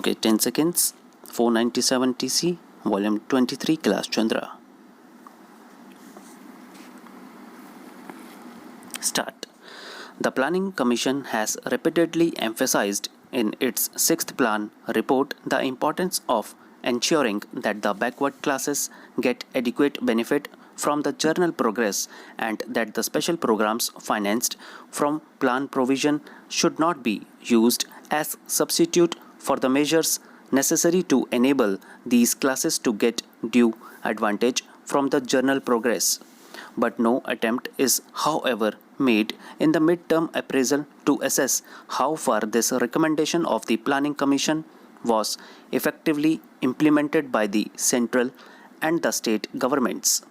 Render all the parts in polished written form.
Okay, 10 seconds. 497 TC, Volume 23, Kailash Chandra. Start. The Planning Commission has repeatedly emphasized in its 6th Plan report the importance of ensuring that the backward classes get adequate benefit from the journal progress and that the special programs financed from plan provision should not be used as substitute for the measures necessary to enable these classes to get due advantage from the journal progress. But no attempt is, however, made in the mid-term appraisal to assess how far this recommendation of the Planning Commission was effectively implemented by the central and the state governments.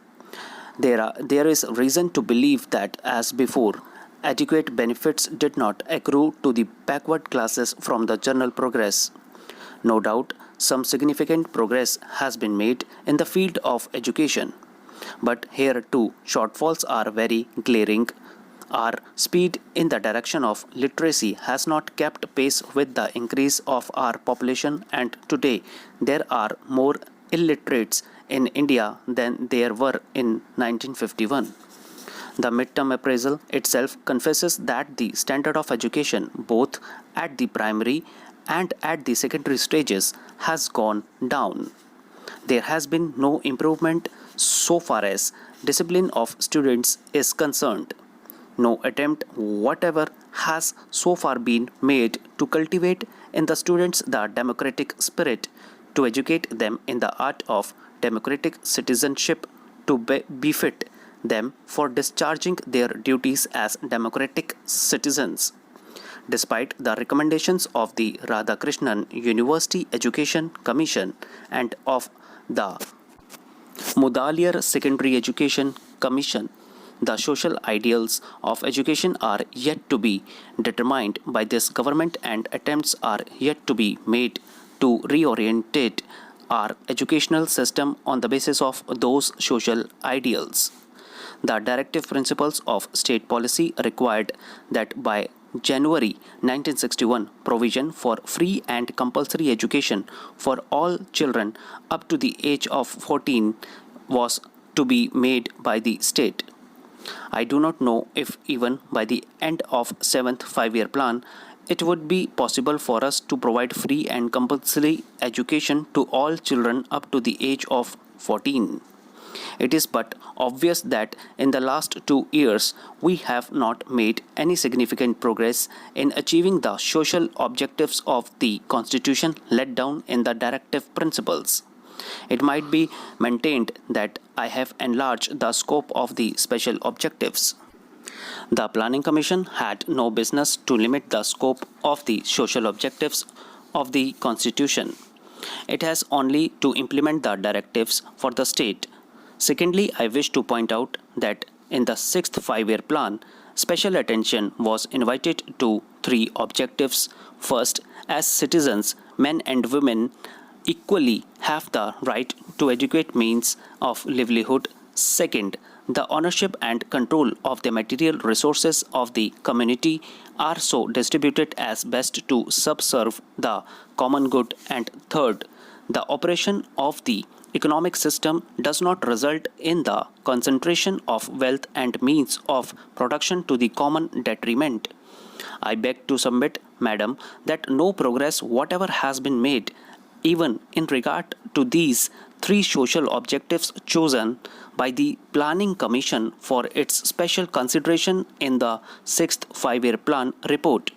There is reason to believe that, as before, adequate benefits did not accrue to the backward classes from the journal progress. No doubt, some significant progress has been made in the field of education. But here too, shortfalls are very glaring. Our speed in the direction of literacy has not kept pace with the increase of our population, and today there are more illiterates in India than there were in 1951. The midterm appraisal itself confesses that the standard of education, both at the primary and at the secondary stages, has gone down. There has been no improvement so far as discipline of students is concerned. No attempt whatever has so far been made to cultivate in the students the democratic spirit, to educate them in the art of democratic citizenship, to befit them for discharging their duties as democratic citizens. Despite the recommendations of the Radhakrishnan University Education Commission and of the Mudaliar Secondary Education Commission, the social ideals of education are yet to be determined by this government, and attempts are yet to be made to reorientate our educational system on the basis of those social ideals. The directive principles of state policy required that by January 1961, provision for free and compulsory education for all children up to the age of 14 was to be made by the state. I do not know if even by the end of 7th 5-year plan it would be possible for us to provide free and compulsory education to all children up to the age of 14. It is but obvious that in the last 2 years we have not made any significant progress in achieving the social objectives of the Constitution laid down in the directive principles. It might be maintained that I have enlarged the scope of the special objectives. The Planning Commission had no business to limit the scope of the social objectives of the Constitution. It has only to implement the directives for the state. Secondly, I wish to point out that in the 6th 5-year plan, special attention was invited to 3 objectives. First, as citizens, men and women equally have the right to adequate means of livelihood. Second, the ownership and control of the material resources of the community are so distributed as best to subserve the common good. And third, the operation of the economic system does not result in the concentration of wealth and means of production to the common detriment. I beg to submit, Madam, that no progress whatever has been made, even in regard to these 3 social objectives chosen by the Planning Commission for its special consideration in the 6th 5-year plan report.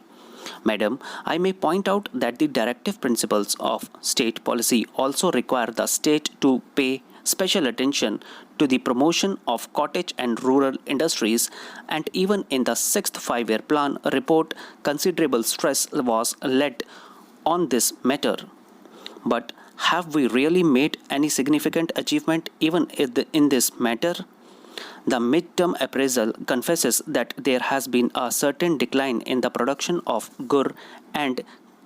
Madam, I may point out that the directive principles of state policy also require the state to pay special attention to the promotion of cottage and rural industries, and even in the 6th 5-year plan report, considerable stress was laid on this matter. But have we really made any significant achievement even in this matter? The midterm appraisal confesses that there has been a certain decline in the production of gur and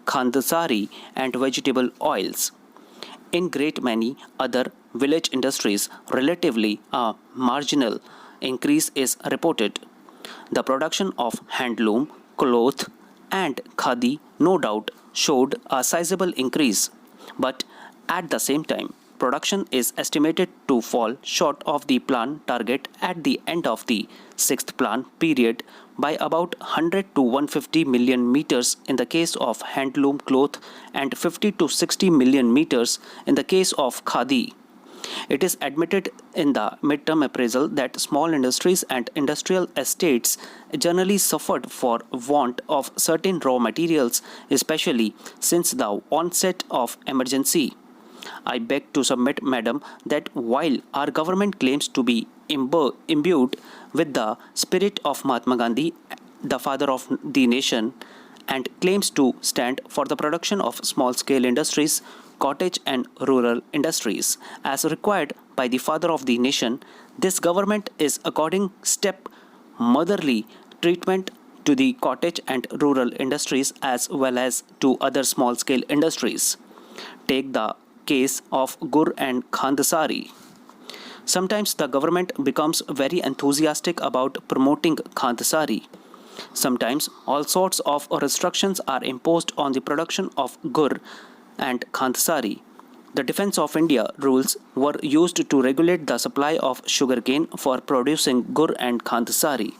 khandasari and vegetable oils. In great many other village industries, relatively a marginal increase is reported. The production of handloom, cloth and khadi no doubt showed a sizable increase, but at the same time, production is estimated to fall short of the plan target at the end of the sixth plan period by about 100 to 150 million meters in the case of handloom cloth and 50 to 60 million meters in the case of khadi. It is admitted in the midterm appraisal that small industries and industrial estates generally suffered for want of certain raw materials, especially since the onset of emergency. I beg to submit, Madam, that while our government claims to be imbued with the spirit of Mahatma Gandhi, the father of the nation, and claims to stand for the production of small-scale industries, cottage and rural industries, as required by the father of the nation, this government is according step motherly treatment to the cottage and rural industries as well as to other small-scale industries. Take the case of Gur and Khandasari. Sometimes the government becomes very enthusiastic about promoting Khandasari. Sometimes all sorts of restrictions are imposed on the production of gur and khandasari. The Defence of India rules were used to regulate the supply of sugarcane for producing gur and khandasari.